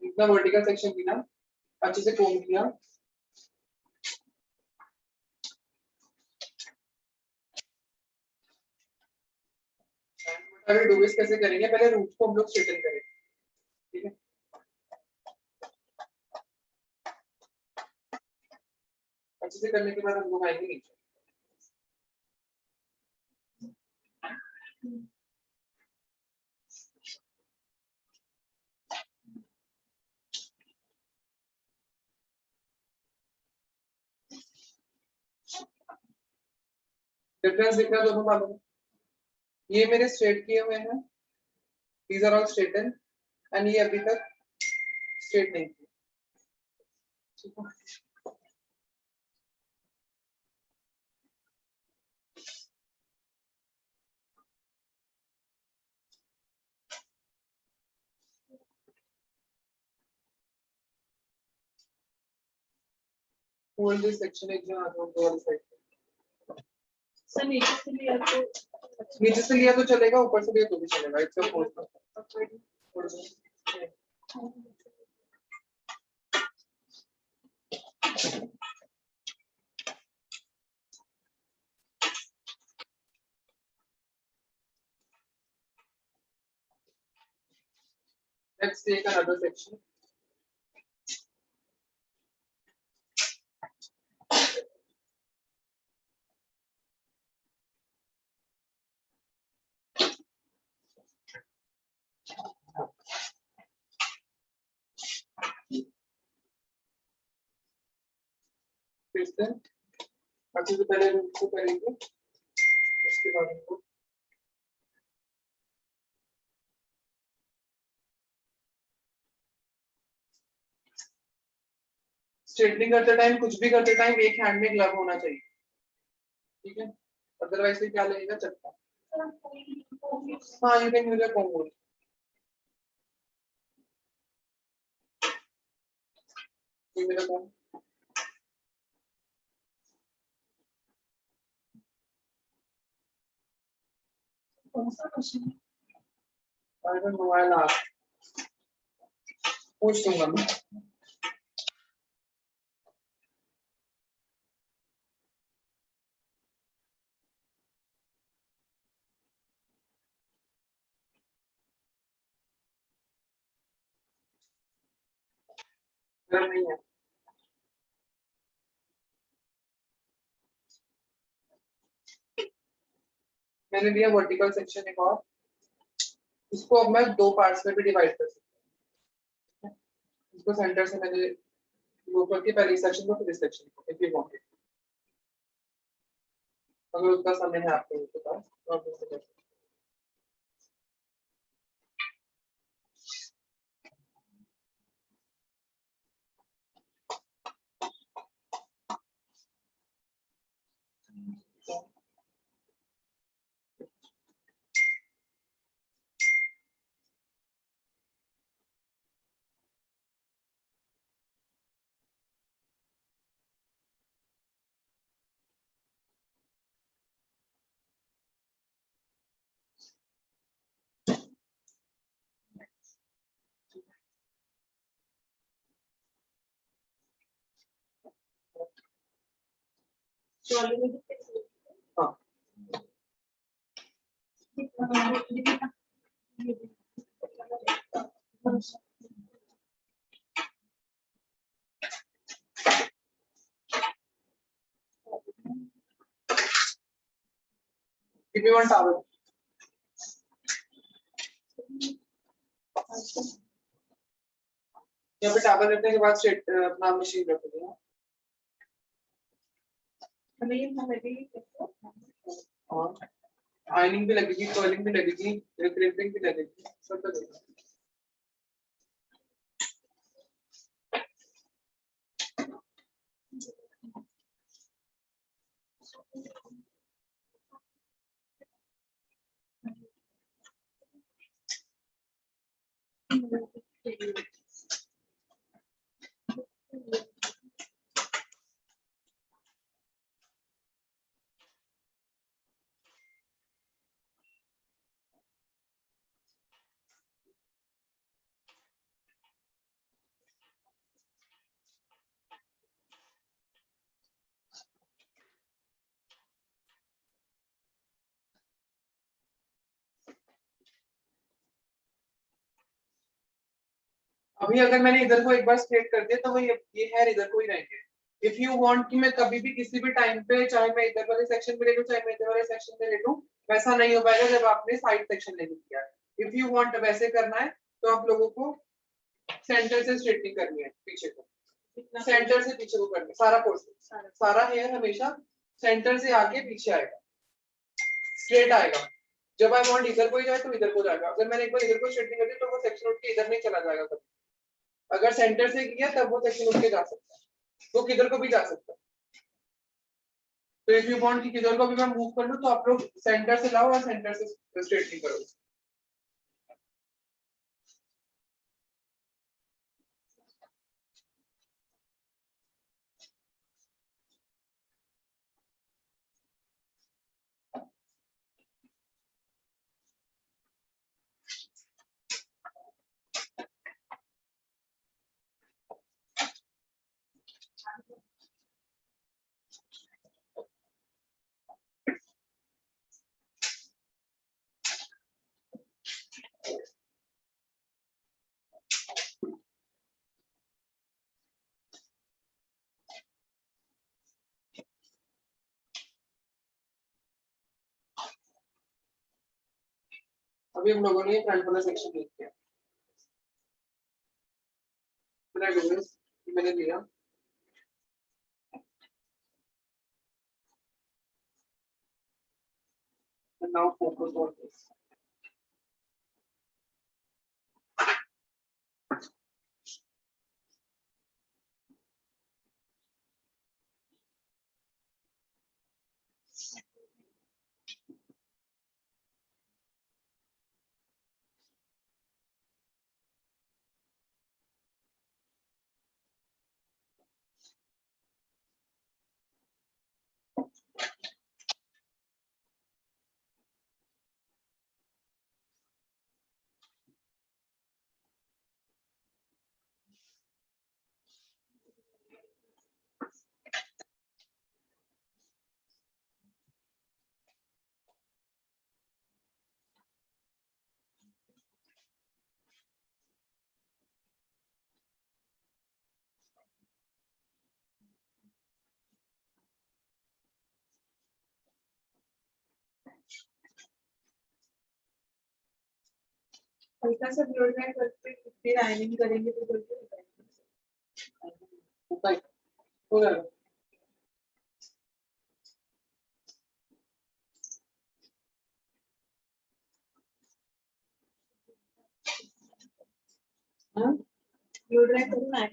इतना वर्टिकल सेक्शन लिया, अच्छे से कोम किया। अभी डूबिस कैसे करेंगे, पहले रूट को हम लोग स्ट्रेटन करेंगे। ठीक है, अच्छे से करने के बाद हम लोग आएंगे नीचे। डिफरेंस दिख रहा है दोनों बालों में, ये मेरे स्ट्रेट किए हुए हैं, these are all straighten, and ये अभी तक स्ट्रेट नहीं किए। ठीक है, होल्ड दिस सेक्शन एक जन आगे दो वाली साइड। सर नीचे से लिया तो नीचे से लिया तो चलेगा, ऊपर से लिया तो भी चलेगा, it's a force. Let's take another section. फिर से अच्छे से पहले रूट को करेंगे, उसके बाद हमको स्ट्रेटनिंग करते टाइम, कुछ भी करते टाइम एक हैंड में ग्लव होना चाहिए। ठीक है, अदरवाइज से क्या लगेगा, चक्का। हाँ, you can use a combo. ये मेरा कॉम, कौन सा क्वेश्चन है? I don't know, I last पूछ दूंगा मैं। नहीं है, मैंने लिया वर्टिकल सेक्शन एक और, इसको अब मैं दो पार्ट्स में भी डिवाइड कर सकता हूँ। इसको सेंटर से मैंने वो करके पहले इस सेक्शन को फिर इस सेक्शन को, इफ यू वांट, अगर उतना समय है आपके पास तो आप ऐसे कर सकते हैं। हाँ, give me one towel. यहाँ पे टावल रखने के बाद स्ट्रेट अपना मशीन रख देना। और आयनिंग भी लगेगी, कर्लिंग भी लगेगी, क्रिम्पिंग भी लगेगी, सब लगेगा। अभी अगर मैंने इधर को एक बार स्ट्रेट कर दिया तो वो ये हेयर इधर को ही रहेंगे। इफ यू वांट कि मैं कभी भी किसी भी टाइम पे चाहे मैं इधर वाले सेक्शन में ले लूं चाहे मैं इधर वाले सेक्शन में ले लूं, वैसा नहीं हो पाएगा जब आपने साइड सेक्शन ले लिया। इफ यू वांट वैसे करना है तो आप लोगों को सेंटर से स्ट्रेटनिंग करनी है पीछे को, सेंटर से पीछे को करनी है सारा पोर्शन, सारा हेयर हमेशा सेंटर से आके पीछे आएगा, स्ट्रेट आएगा। जब आई वांट इधर को ही जाए तो इधर को जाएगा। अगर मैंने एक बार इधर को स्ट्रेटनिंग कर दी तो वो सेक्शन उठ के इधर नहीं चला जाएगा कभी। अगर सेंटर से किया तब वो सेक्शन उठ के जा सकता है, वो किधर को भी जा सकता है। तो इफ यू वांट कि किधर को भी मैं मूव कर लूं तो आप लोग सेंटर से लाओ और सेंटर से स्ट्रेटनिंग करो। अभी हम लोगों ने फ्रंट वाला सेक्शन देख लिया, मैंने लिया। And now focus on this. हल्का सा ब्लो ड्राई करके फिर आयनिंग करेंगे तो जल्दी हो जाएगा। हो जाएगा। ब्लो ड्राई करूँ ना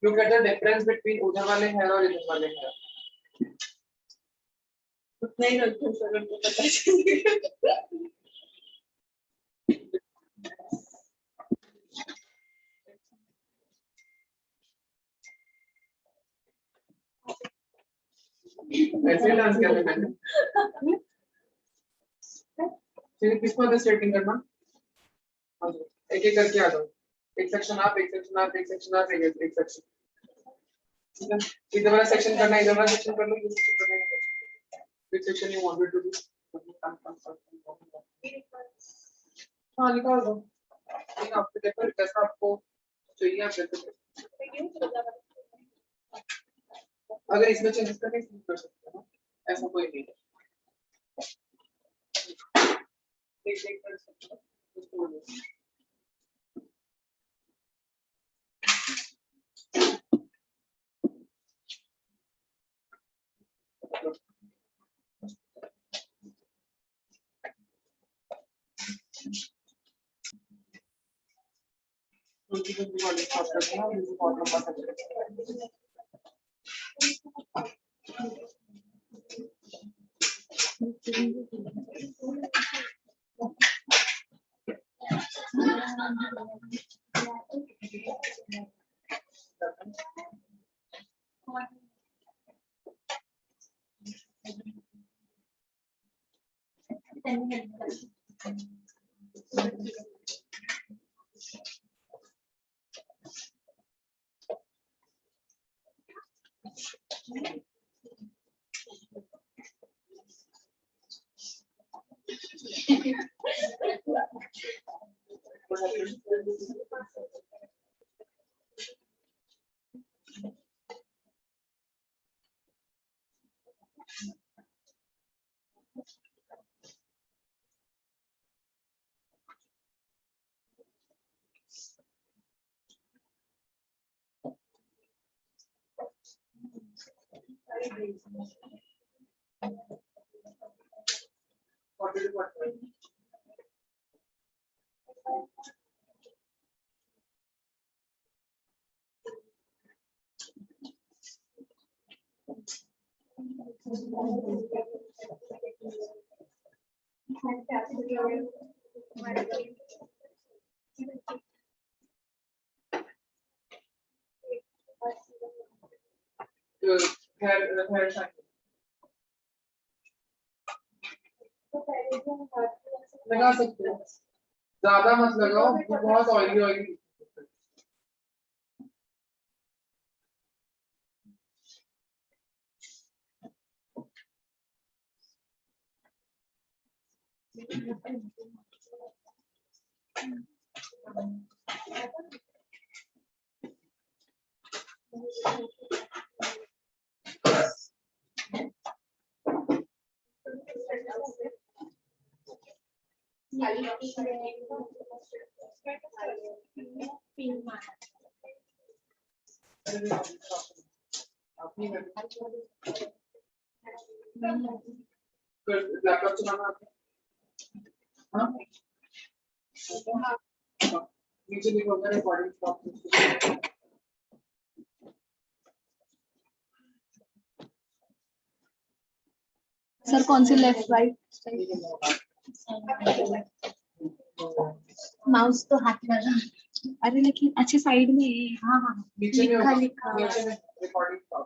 Look at the difference between उधर वाले hair और इधर वाले hair. उतना ही रखो सर उनको पता चलेगा। ऐसे डांस किया था मैंने। फिर किसको अदर स्ट्रेटिंग करना? एक एक करके आ जाओ। एक सेक्शन आप, एक सेक्शन आप, एक सेक्शन आप, एक सेक्शन। ठीक है? इधर वाला सेक्शन करना, इधर वाला सेक्शन कर लो, ये सेक्शन करना है। Which section you wanted to do? हाँ निकाल दो। ठीक है, आपके पेपर जैसा आपको चाहिए आप जैसे। अगर इसमें चेंजेस करने इसमें कर सकते हो, ऐसा कोई नहीं है। एक कर सकते हो, उसको बोलो। की बिंदी वाली शॉट करते हैं, बिंदी बहुत लंबा सेक्शन लगा सकते हो, ज्यादा मत लगाओ, बहुत ऑयली ऑयली लैपटॉप चलाना आता है? हाँ? नीचे लिखा होगा रिकॉर्डिंग स्टॉप। सर कौन सी लेफ्ट राइट माउस तो हाथ लगा। अरे लेकिन अच्छे साइड में है। हाँ हाँ नीचे में लिखा होगा, लिखा नीचे में रिकॉर्डिंग स्टॉप।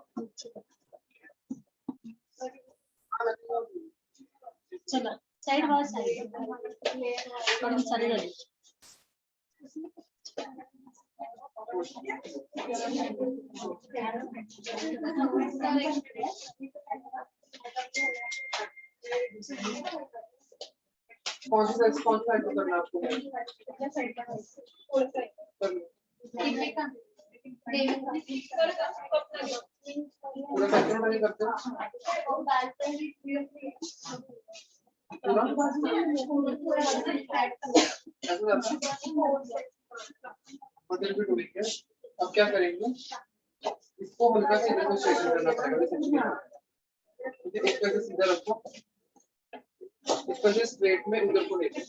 चलो साइड बाय साइड रिकॉर्डिंग चालू झाली। कौन सा साइड करना आपको? पूरा सेक्शन में नहीं करते हो? पूरा? ऐसे करना? मतलब भी ठीक है। अब क्या करेंगे? इसको हल्का सा इधर को स्ट्रेटन करना पड़ेगा। एक पैसे सीधा रखो, इस पैसे स्ट्रेट में उधर को लेके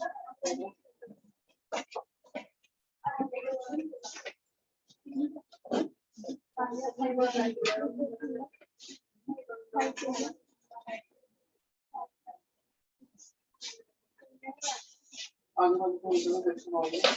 आगे हम सेक्शन हो गया।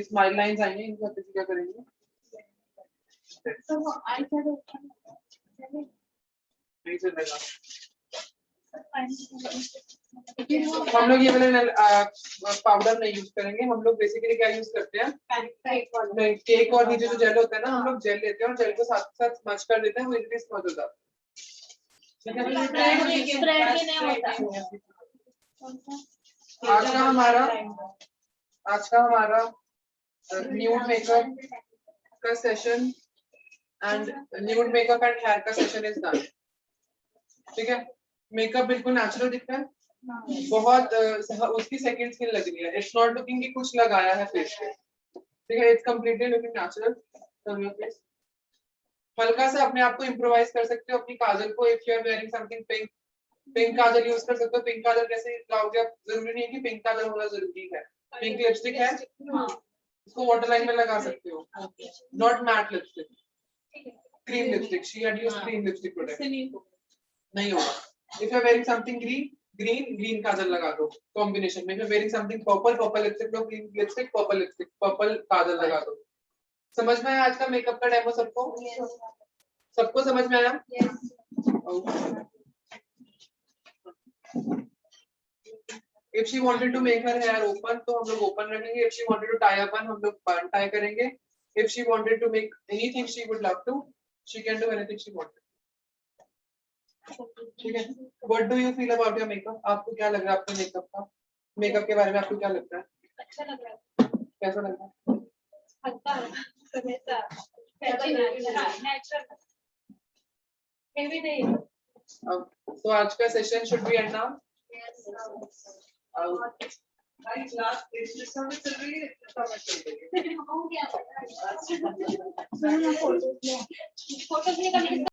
स्माइल लाइंस आएंगे, इनको अच्छे से क्या करेंगे? नहीं चलेगा। हम लोग ये वाला पाउडर नहीं यूज करेंगे, हम लोग बेसिकली क्या यूज करते हैं? केक और नीचे जो जेल होता है ना, हम लोग जेल लेते हैं और जेल को साथ साथ स्मच कर देते हैं, वो इनके स्मच हो जाता है। स्प्रेड भी नहीं होता। आज का हमारा न्यूड मेकअप का session and nude makeup and hair का सेशन इज डन। ठीक है, मेकअप बिल्कुल नेचुरल दिख रहा है, बहुत उसकी सेकंड स्किन लग रही है, इट्स नॉट लुकिंग कि कुछ लगाया है फेस पे। ठीक है, इट्स कंप्लीटली लुकिंग नेचुरल। हल्का सा अपने आप को इम्प्रोवाइज कर सकते हो अपनी काजल को, if you are wearing something pink, pink काजल यूज कर सकते हो। पिंक काजल कैसे लगाओगे आप, जरूरी नहीं है कि पिंक काजल होना जरूरी है। पिंक लिपस्टिक है, इसको वाटर लाइन में लगा सकते हो, not matte lipstick, cream lipstick. She had used cream lipstick today, नहीं होगा। If you are wearing something green kajal लगा दो कॉम्बिनेशन में। If you are wearing something purple lipstick लो, ग्रीन लिपस्टिक पर्पल काजल लगा दो। समझ में आया आज का मेकअप का डेमो सबको? सबको समझ में आया? If she wanted to make her hair open, तो हम लोग open रखेंगे. If she wanted to tie a bun, हम लोग bun tie करेंगे. If she wanted to make anything she would love to, she can do anything she wanted. ठीक है? What do you feel about your makeup? आपको क्या लग रहा है आपके मेकअप का? मेकअप के बारे में आपको क्या लगता है? अच्छा लग रहा है। कैसा लग रहा है? हल्का हमेशा नेचुरल हेवी नहीं। अब तो आज का session should be end now. Last में चल रही है, हो गया। फोटोज निकाल